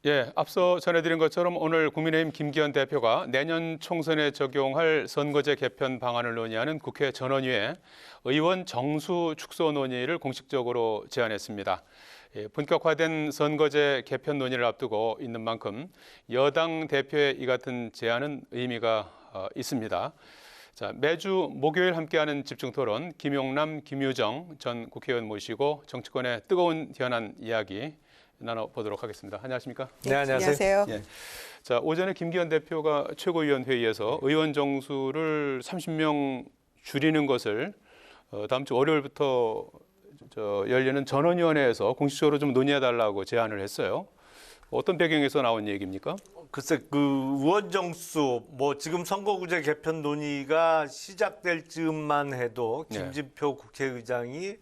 예, 앞서 전해드린 것처럼 오늘 국민의힘 김기현 대표가 내년 총선에 적용할 선거제 개편 방안을 논의하는 국회 전원위에 의원 정수 축소 논의를 공식적으로 제안했습니다. 본격화된 선거제 개편 논의를 앞두고 있는 만큼 여당 대표의 이 같은 제안은 의미가 있습니다. 자, 매주 목요일 함께하는 집중토론 김용남, 김유정 전 국회의원 모시고 정치권의 뜨거운 현안 이야기 나눠보도록 하겠습니다. 안녕하십니까? 네, 안녕하세요. 예. 자, 오전에 김기현 대표가 최고위원 회의에서 의원 정수를 30명 줄이는 것을 다음 주 월요일부터 열리는 전원위원회에서 공식적으로 좀 논의해달라고 제안을 했어요. 어떤 배경에서 나온 얘기입니까? 글쎄, 그 의원 정수, 지금 선거구제 개편 논의가 시작될 즈음만 해도 김진표 국회의장이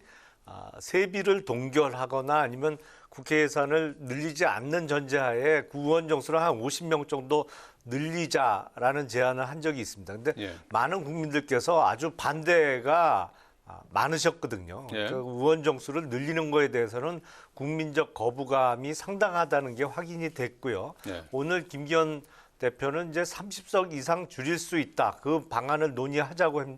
세비를 동결하거나 아니면 국회 예산을 늘리지 않는 전제하에 의원 정수를 한 50명 정도 늘리자라는 제안을 한 적이 있습니다. 근데 많은 국민들께서 아주 반대가 많으셨거든요. 그러니까 의원 정수를 늘리는 거에 대해서는 국민적 거부감이 상당하다는 게 확인이 됐고요. 오늘 김기현 대표는 이제 30석 이상 줄일 수 있다. 그 방안을 논의하자고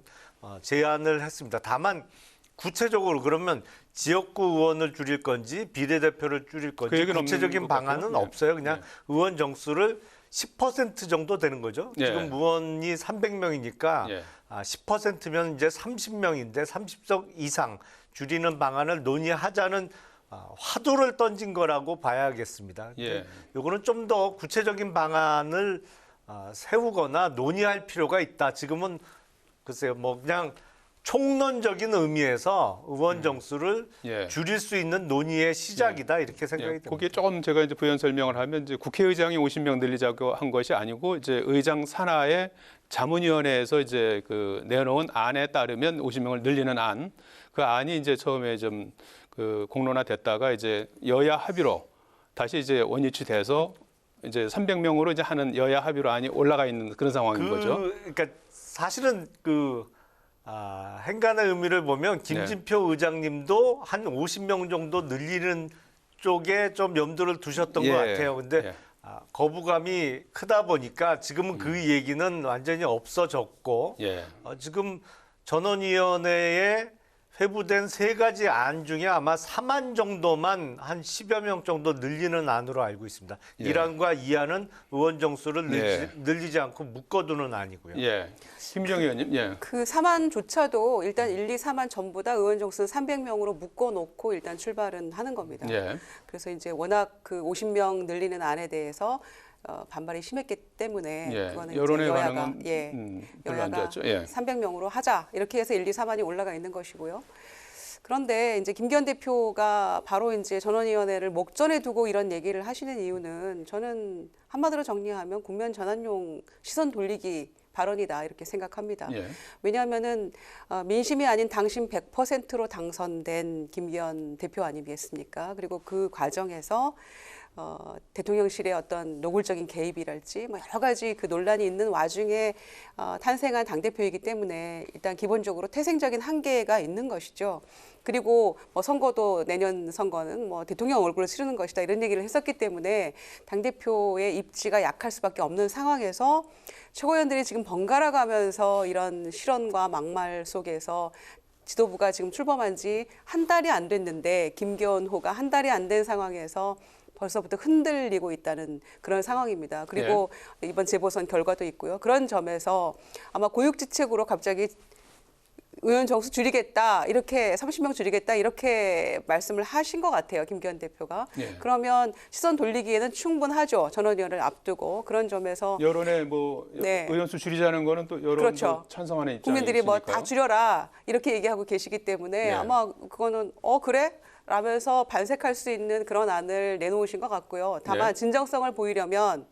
제안을 했습니다. 다만 구체적으로 그러면 지역구 의원을 줄일 건지 비례대표를 줄일 건지 구체적인 방안은 없어요. 그냥 의원 정수를 10% 정도 되는 거죠. 지금 의원이 300명이니까 10%면 이제 30명인데 30석 이상 줄이는 방안을 논의하자는 화두를 던진 거라고 봐야겠습니다. 이거는 좀 더 구체적인 방안을 세우거나 논의할 필요가 있다. 지금은 글쎄요, 그냥 총론적인 의미에서 의원 정수를 줄일 수 있는 논의의 시작이다 이렇게 생각이 듭니다. 거기에 조금 제가 이제 부연 설명을 하면 이제 국회의장이 50명 늘리자고 한 것이 아니고 이제 의장 산하의 자문위원회에서 이제 그 내놓은 안에 따르면 50명을 늘리는 안, 그 안이 이제 처음에 좀 그 공론화됐다가 이제 여야 합의로 다시 이제 원위치돼서 이제 300명으로 이제 하는 여야 합의로 안이 올라가 있는 그런 상황인 거죠. 그러니까 사실은 행간의 의미를 보면 김진표 의장님도 한 50명 정도 늘리는 쪽에 좀 염두를 두셨던 것 같아요. 근데 거부감이 크다 보니까 지금은 그 얘기는 완전히 없어졌고 지금 전원위원회에 회부된 3가지 안 중에 아마 3안 정도만 한 10여 명 정도 늘리는 안으로 알고 있습니다. 1안과 2안은 의원 정수를 늘리지 않고 묶어두는 안이고요. 김정 의원님. 그 3안조차도 일단 1, 2, 3안 전부 다 의원 정수 300명으로 묶어놓고 일단 출발은 하는 겁니다. 그래서 이제 워낙 그 50명 늘리는 안에 대해서 반발이 심했기 때문에 그거는 여론의 여야가 반응은 별로 안 여야가 좋았죠. 300명으로 하자 이렇게 해서 1, 2, 3안이 올라가 있는 것이고요. 그런데 이제 김기현 대표가 바로 이제 전원위원회를 목전에 두고 이런 얘기를 하시는 이유는 저는 한마디로 정리하면 국면 전환용 시선 돌리기 발언이다 이렇게 생각합니다. 왜냐하면은 민심이 아닌 당심 100%로 당선된 김기현 대표 아니겠습니까? 그리고 그 과정에서 대통령실의 어떤 노골적인 개입이랄지 여러 가지 그 논란이 있는 와중에 탄생한 당대표이기 때문에 일단 기본적으로 태생적인 한계가 있는 것이죠. 그리고 선거도 내년 선거는 대통령 얼굴을 치르는 것이다 이런 얘기를 했었기 때문에 당대표의 입지가 약할 수밖에 없는 상황에서 최고위원들이 지금 번갈아 가면서 이런 실언과 막말 속에서 지도부가 지금 출범한 지 한 달이 안 됐는데 김기현호가 한 달이 안 된 상황에서 벌써부터 흔들리고 있다는 그런 상황입니다. 그리고 이번 재보선 결과도 있고요. 그런 점에서 아마 고육지책으로 갑자기 의원 정수 줄이겠다, 이렇게 30명 줄이겠다 이렇게 말씀을 하신 것 같아요. 김기현 대표가. 그러면 시선 돌리기에는 충분하죠. 전원위원회를 앞두고. 그런 점에서. 여론에 의원수 줄이자는 거는 또 여론도 찬성하는 입장이 국민들이 있으니까요. 다 줄여라 이렇게 얘기하고 계시기 때문에 아마 그거는 그래? 라면서 반색할 수 있는 그런 안을 내놓으신 것 같고요. 다만 진정성을 보이려면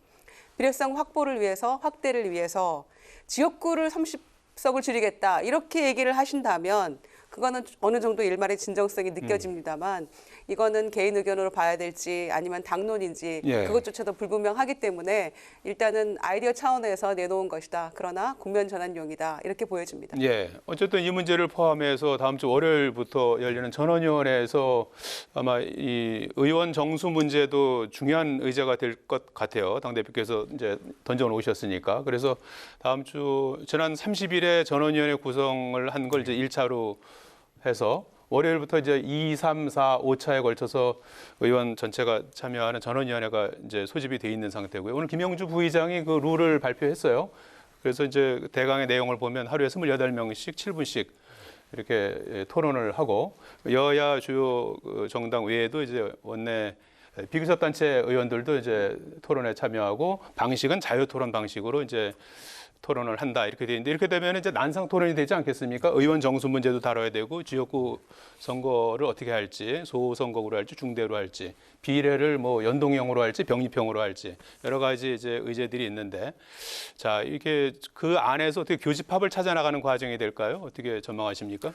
비례성 확보를 위해서, 확대를 위해서 지역구를 30석을 줄이겠다 이렇게 얘기를 하신다면 그거는 어느 정도 일말의 진정성이 느껴집니다만 이거는 개인 의견으로 봐야 될지 아니면 당론인지 예. 그것조차도 불분명하기 때문에 일단은 아이디어 차원에서 내놓은 것이다. 그러나 국면 전환용이다. 이렇게 보여집니다. 예. 어쨌든 이 문제를 포함해서 다음 주 월요일부터 열리는 전원위원회에서 아마 이 의원 정수 문제도 중요한 의제가 될 것 같아요. 당대표께서 이제 던져 놓으셨으니까. 그래서 다음 주 지난 30일에 전원위원회 구성을 한 걸 이제 1차로 해서 월요일부터 이제 2, 3, 4, 5차에 걸쳐서 의원 전체가 참여하는 전원위원회가 이제 소집이 돼 있는 상태고요. 오늘 김영주 부의장이 그 룰을 발표했어요. 그래서 이제 대강의 내용을 보면 하루에 28명씩 7분씩 이렇게 토론을 하고 여야 주요 정당 외에도 이제 원내 비교섭단체 의원들도 이제 토론에 참여하고 방식은 자유토론 방식으로 이제 토론을 한다 이렇게 돼 있는데 이렇게 되면 이제 난상 토론이 되지 않겠습니까? 의원 정수 문제도 다뤄야 되고 지역구 선거를 어떻게 할지 소선거구로 할지 중대로 할지 비례를 뭐 연동형으로 할지 병립형으로 할지 여러 가지 이제 의제들이 있는데 자 이게 그 안에서 어떻게 교집합을 찾아 나가는 과정이 될까요? 어떻게 전망하십니까?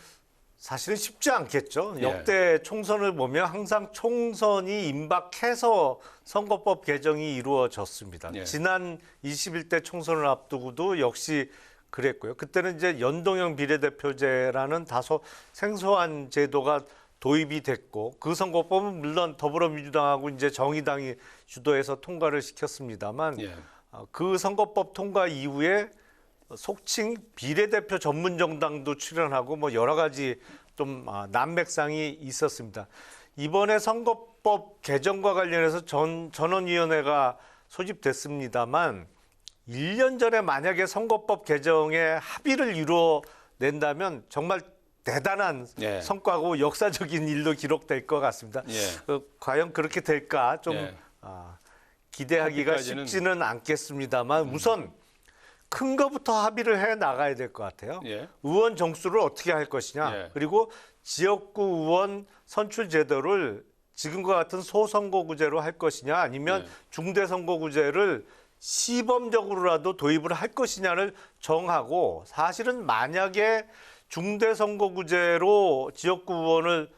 사실은 쉽지 않겠죠. 예. 역대 총선을 보면 항상 총선이 임박해서 선거법 개정이 이루어졌습니다. 예. 지난 21대 총선을 앞두고도 역시 그랬고요. 그때는 이제 연동형 비례대표제라는 다소 생소한 제도가 도입이 됐고 그 선거법은 물론 더불어민주당하고 이제 정의당이 주도해서 통과를 시켰습니다만 예. 그 선거법 통과 이후에 속칭 비례대표 전문 정당도 출연하고 뭐 여러 가지 좀 난맥상이 있었습니다. 이번에 선거법 개정과 관련해서 전원위원회가 소집됐습니다만 1년 전에 만약에 선거법 개정에 합의를 이루어낸다면 정말 대단한 예. 성과고 역사적인 일도 기록될 것 같습니다. 예. 과연 그렇게 될까 좀 예. 기대하기가 합의까지는- 쉽지는 않겠습니다만 우선 큰 거부터 합의를 해 나가야 될 것 같아요. 예. 의원 정수를 어떻게 할 것이냐. 예. 그리고 지역구 의원 선출 제도를 지금과 같은 소선거구제로 할 것이냐 아니면 예. 중대선거구제를 시범적으로라도 도입을 할 것이냐를 정하고 사실은 만약에 중대선거구제로 지역구 의원을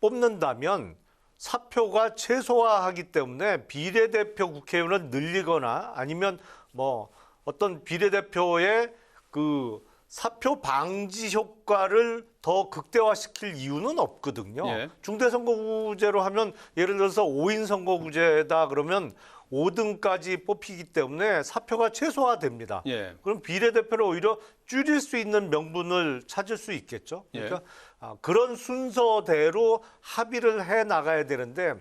뽑는다면 사표가 최소화하기 때문에 비례대표 국회의원을 늘리거나 아니면 뭐 어떤 비례대표의 그 사표 방지 효과를 더 극대화시킬 이유는 없거든요. 예. 중대선거구제로 하면 예를 들어서 5인 선거구제다 그러면 5등까지 뽑히기 때문에 사표가 최소화됩니다. 예. 그럼 비례대표를 오히려 줄일 수 있는 명분을 찾을 수 있겠죠. 그러니까 그런 순서대로 합의를 해 나가야 되는데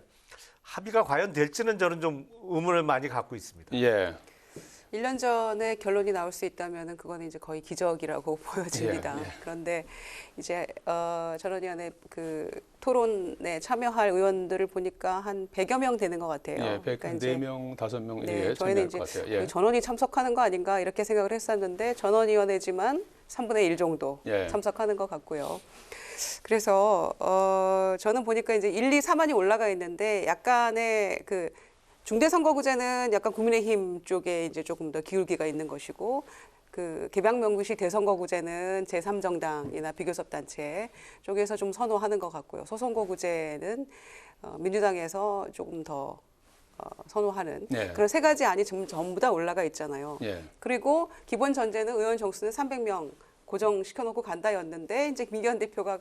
합의가 과연 될지는 저는 좀 의문을 많이 갖고 있습니다. 예. 1년 전에 결론이 나올 수 있다면 그거는 이제 거의 기적이라고 보여집니다. 예, 예. 그런데 이제 전원위원회 그 토론에 참여할 의원들을 보니까 한 100여 명 되는 것 같아요. 예. 그러니까 이제 104명, 5명 네, 예, 저희는 참여할 이제 것 같아요. 예. 전원이 참석하는 거 아닌가 이렇게 생각을 했었는데 전원위원회지만 3분의 1 정도 예. 참석하는 것 같고요. 그래서 저는 보니까 이제 1, 2, 3안이 올라가 있는데 약간의 그 중대선거구제는 약간 국민의힘 쪽에 이제 조금 더 기울기가 있는 것이고 그 개방명분식 대선거구제는 제3정당이나 비교섭단체 쪽에서 좀 선호하는 것 같고요. 소선거구제는 민주당에서 조금 더 선호하는 네. 그런 세 가지 안이 전부 다 올라가 있잖아요. 예. 그리고 기본 전제는 의원 정수는 300명 고정시켜놓고 간다였는데 이제 김기현 대표가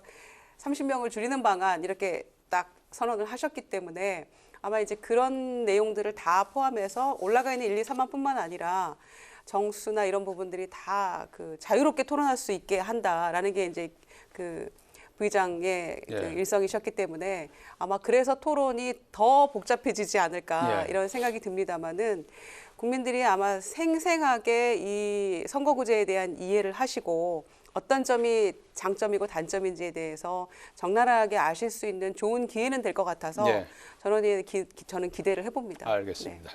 30명을 줄이는 방안 이렇게 딱 선언을 하셨기 때문에 아마 이제 그런 내용들을 다 포함해서 올라가 있는 1, 2, 3안뿐만 아니라 정수나 이런 부분들이 다 그 자유롭게 토론할 수 있게 한다라는 게 이제 그 부의장의 예. 그 일성이셨기 때문에 아마 그래서 토론이 더 복잡해지지 않을까 예. 이런 생각이 듭니다만은 국민들이 아마 생생하게 이 선거구제에 대한 이해를 하시고 어떤 점이 장점이고 단점인지에 대해서 적나라하게 아실 수 있는 좋은 기회는 될 것 같아서 예. 저는 기대를 해봅니다. 알겠습니다.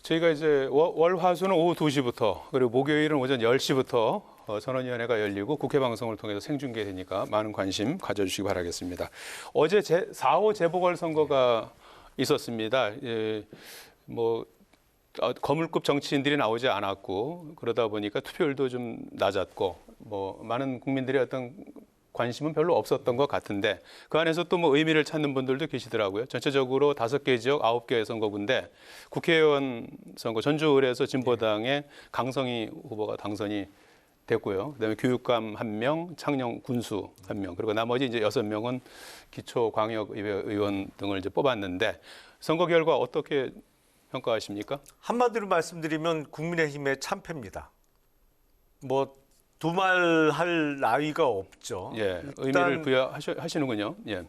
저희가 이제 월, 화, 수는 오후 2시부터 그리고 목요일은 오전 10시부터 전원위원회가 열리고 국회 방송을 통해서 생중계되니까 많은 관심 가져주시기 바라겠습니다. 어제 4호 재보궐선거가 있었습니다. 예, 뭐 거물급 정치인들이 나오지 않았고 그러다 보니까 투표율도 좀 낮았고 뭐 많은 국민들의 어떤 관심은 별로 없었던 것 같은데 그 안에서 또 뭐 의미를 찾는 분들도 계시더라고요. 전체적으로 5개 지역 9개 선거구인데 국회의원 선거 전주을에서 진보당의 강성희 후보가 당선이 됐고요. 그다음에 교육감 1명, 창녕 군수 1명, 그리고 나머지 이제 6명은 기초광역의회 의원 등을 이제 뽑았는데 선거 결과 어떻게 평가하십니까? 한마디로 말씀드리면 국민의힘의 참패입니다. 뭐 두말할 나위가 없죠. 예, 일단 의미를 부여하시는군요. 예.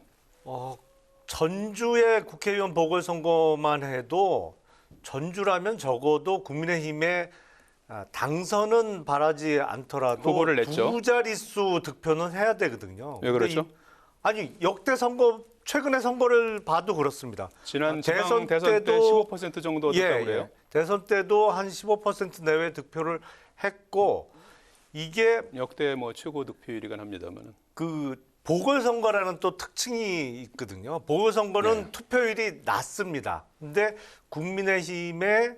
전주의 국회의원 보궐선거만 해도 전주라면 적어도 국민의힘의 당선은 바라지 않더라도 후보를 냈죠. 두 자릿수 득표는 해야 되거든요. 왜 그렇죠? 아니 역대 선거 최근의 선거를 봐도 그렇습니다. 지난 대선 때 15% 정도 됐다고 그래요. 대선 때도 한 15% 내외 득표를 했고 이게 역대 뭐 최고 득표율이긴 합니다만. 그 보궐선거라는 또 특징이 있거든요. 보궐선거는 네. 투표율이 낮습니다. 근데 국민의힘의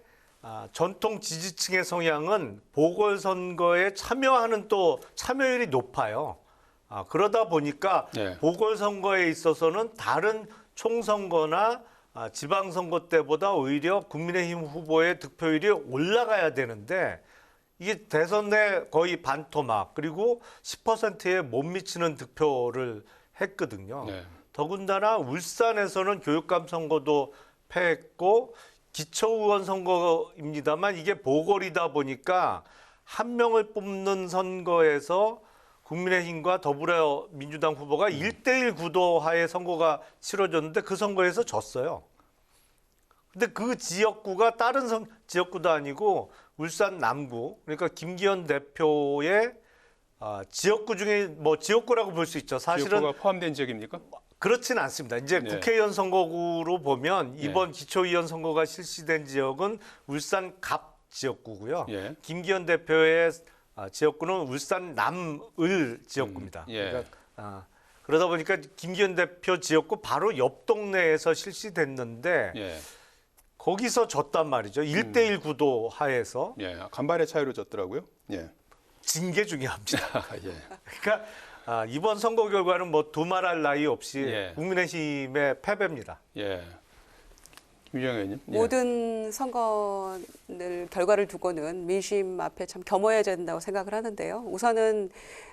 전통 지지층의 성향은 보궐선거에 참여하는 또 참여율이 높아요. 그러다 보니까 네. 보궐선거에 있어서는 다른 총선거나 지방선거 때보다 오히려 국민의힘 후보의 득표율이 올라가야 되는데 이게 대선 내 거의 반토막 그리고 10%에 못 미치는 득표를 했거든요. 네. 더군다나 울산에서는 교육감 선거도 패했고 기초의원 선거입니다만 이게 보궐이다 보니까 한 명을 뽑는 선거에서 국민의힘과 더불어민주당 후보가 1대1 구도하에 선거가 치러졌는데 그 선거에서 졌어요. 근데 그 지역구가 다른 지역구도 아니고 울산 남구, 그러니까 김기현 대표의 지역구 중에 뭐 지역구라고 볼 수 있죠. 사실은 지역구가 포함된 지역입니까? 그렇지는 않습니다. 이제 네. 국회의원 선거구로 보면 이번 기초의원 선거가 실시된 지역은 울산 갑 지역구고요. 예. 김기현 대표의 지역구는 울산 남을 지역구입니다. 예. 그러니까, 그러다 보니까 김기현 대표 지역구 바로 옆 동네에서 실시됐는데 예. 거기서 졌단 말이죠. 1대1 구도 하에서 예. 간발의 차이로 졌더라고요. 예. 진 게 중요합니다. 예. 그러니까 이번 선거 결과는 뭐 두말할 나위 없이 예. 국민의힘의 패배입니다. 예. 김유정 의원님. 예. 모든 선거를 결과를 두고는 민심 앞에 참 겸허해야 된다고 생각을 하는데요. 우선은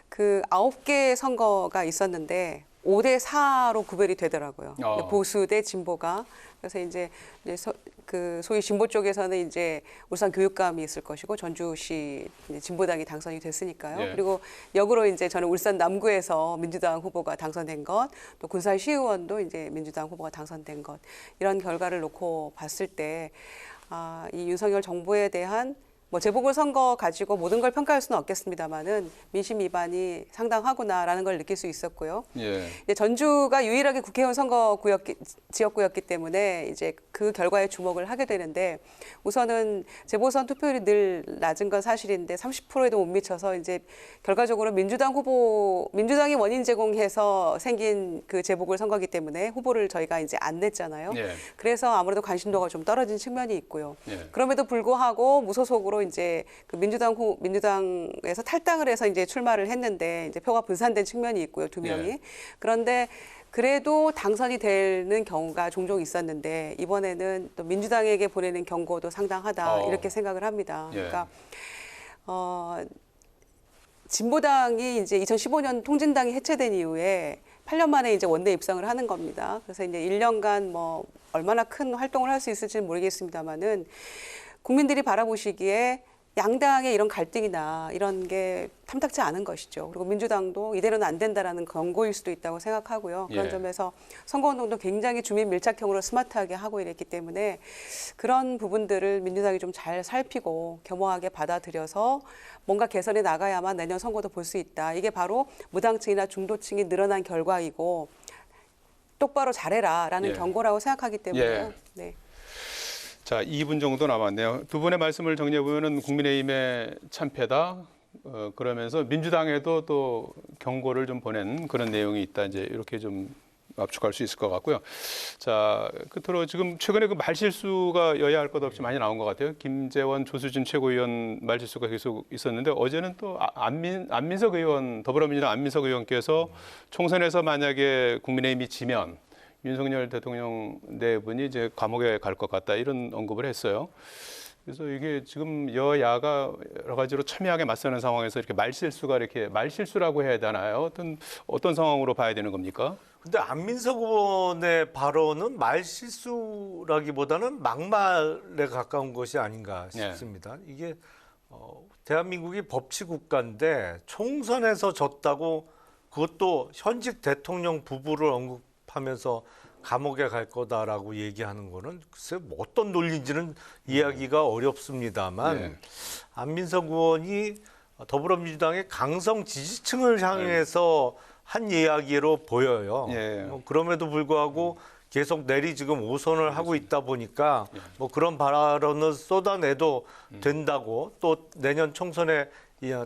그 9개 선거가 있었는데 5대 4로 구별이 되더라고요. 보수 대 진보가. 그래서 이제 그 소위 진보 쪽에서는 이제 울산 교육감이 있을 것이고 전주시 이제 진보당이 당선이 됐으니까요. 예. 그리고 역으로 이제 저는 울산 남구에서 민주당 후보가 당선된 것, 또 군산 시의원도 이제 민주당 후보가 당선된 것, 이런 결과를 놓고 봤을 때 이 윤석열 정부에 대한 뭐 재보궐선거 가지고 모든 걸 평가할 수는 없겠습니다만은 민심 위반이 상당하구나라는 걸 느낄 수 있었고요. 예. 이제 전주가 유일하게 국회의원 지역구였기 때문에 이제 그 결과에 주목을 하게 되는데 우선은 재보선 투표율이 늘 낮은 건 사실인데 30%에도 못 미쳐서 이제 결과적으로 민주당이 원인 제공해서 생긴 그 재보궐선거이기 때문에 후보를 저희가 이제 안 냈잖아요. 예. 그래서 아무래도 관심도가 좀 떨어진 측면이 있고요. 예. 그럼에도 불구하고 무소속으로 이제 그 민주당에서 탈당을 해서 이제 출마를 했는데 이제 표가 분산된 측면이 있고요, 2명이. 예. 그런데 그래도 당선이 되는 경우가 종종 있었는데 이번에는 또 민주당에게 보내는 경고도 상당하다 이렇게 생각을 합니다. 예. 그러니까 진보당이 이제 2015년 통진당이 해체된 이후에 8년 만에 이제 원내 입성을 하는 겁니다. 그래서 이제 1년간 뭐 얼마나 큰 활동을 할 수 있을지는 모르겠습니다만은 국민들이 바라보시기에 양당의 이런 갈등이나 이런 게 탐탁지 않은 것이죠. 그리고 민주당도 이대로는 안 된다라는 경고일 수도 있다고 생각하고요. 그런 예. 점에서 선거운동도 굉장히 주민 밀착형으로 스마트하게 하고 이랬기 때문에 그런 부분들을 민주당이 좀 잘 살피고 겸허하게 받아들여서 뭔가 개선해 나가야만 내년 선거도 볼 수 있다. 이게 바로 무당층이나 중도층이 늘어난 결과이고 똑바로 잘해라라는 예. 경고라고 생각하기 때문에 예. 네. 자, 2분 정도 남았네요. 두 분의 말씀을 정리해 보면은 국민의힘의 참패다. 그러면서 민주당에도 또 경고를 좀 보낸 그런 내용이 있다. 이제 이렇게 좀 압축할 수 있을 것 같고요. 자, 끝으로 지금 최근에 그 말실수가 여야 할 것 없이 많이 나온 것 같아요. 김재원, 조수진 최고위원 말실수가 계속 있었는데 어제는 또 안민석 의원, 더불어민주당 안민석 의원께서 총선에서 만약에 국민의힘이 지면 윤석열 대통령 네 분이 이제 감옥에 갈 것 같다 이런 언급을 했어요. 그래서 이게 지금 여야가 여러 가지로 첨예하게 맞서는 상황에서 이렇게 말실수가 이렇게 말실수라고 해야 되나요? 어떤 상황으로 봐야 되는 겁니까? 근데 안민석 의원의 발언은 말실수라기보다는 막말에 가까운 것이 아닌가 싶습니다. 이게 대한민국이 법치국가인데 총선에서 졌다고 그것도 현직 대통령 부부를 언급하면서 감옥에 갈 거다라고 얘기하는 거는 글쎄 뭐 어떤 논리인지는 이해하기가 어렵습니다만 네. 안민석 의원이 더불어민주당의 강성 지지층을 향해서 한 이야기로 보여요. 예. 뭐 그럼에도 불구하고 계속 내리 지금 오선을 하고 있다 보니까 뭐 그런 발언을 쏟아내도 된다고 또 내년 총선에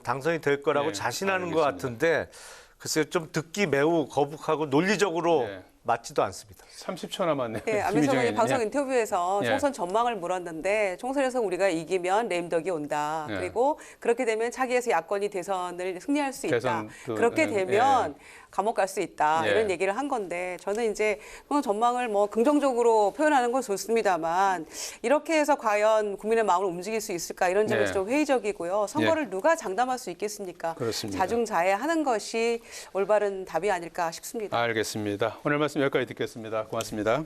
당선이 될 거라고 예, 자신하는 것 알겠습니다. 같은데 글쎄요 좀 듣기 매우 거북하고 논리적으로 예. 맞지도 않습니다. 30초 남았네요. 네, 안민석 의원이 김희정의 방송 인터뷰에서 예. 총선 전망을 물었는데 총선에서 우리가 이기면 레임덕이 온다. 예. 그리고 그렇게 되면 차기에서 야권이 대선을 승리할 수 있다. 대선도, 그렇게 되면 감옥 갈 수 있다. 예. 이런 얘기를 한 건데 저는 이제 총선 전망을 뭐 긍정적으로 표현하는 건 좋습니다만 이렇게 해서 과연 국민의 마음을 움직일 수 있을까 이런 점에서 예. 좀 회의적이고요. 선거를 누가 장담할 수 있겠습니까? 그렇습니다. 자중자애하는 것이 올바른 답이 아닐까 싶습니다. 알겠습니다. 오늘 말씀 여기까지 듣겠습니다. 고맙습니다.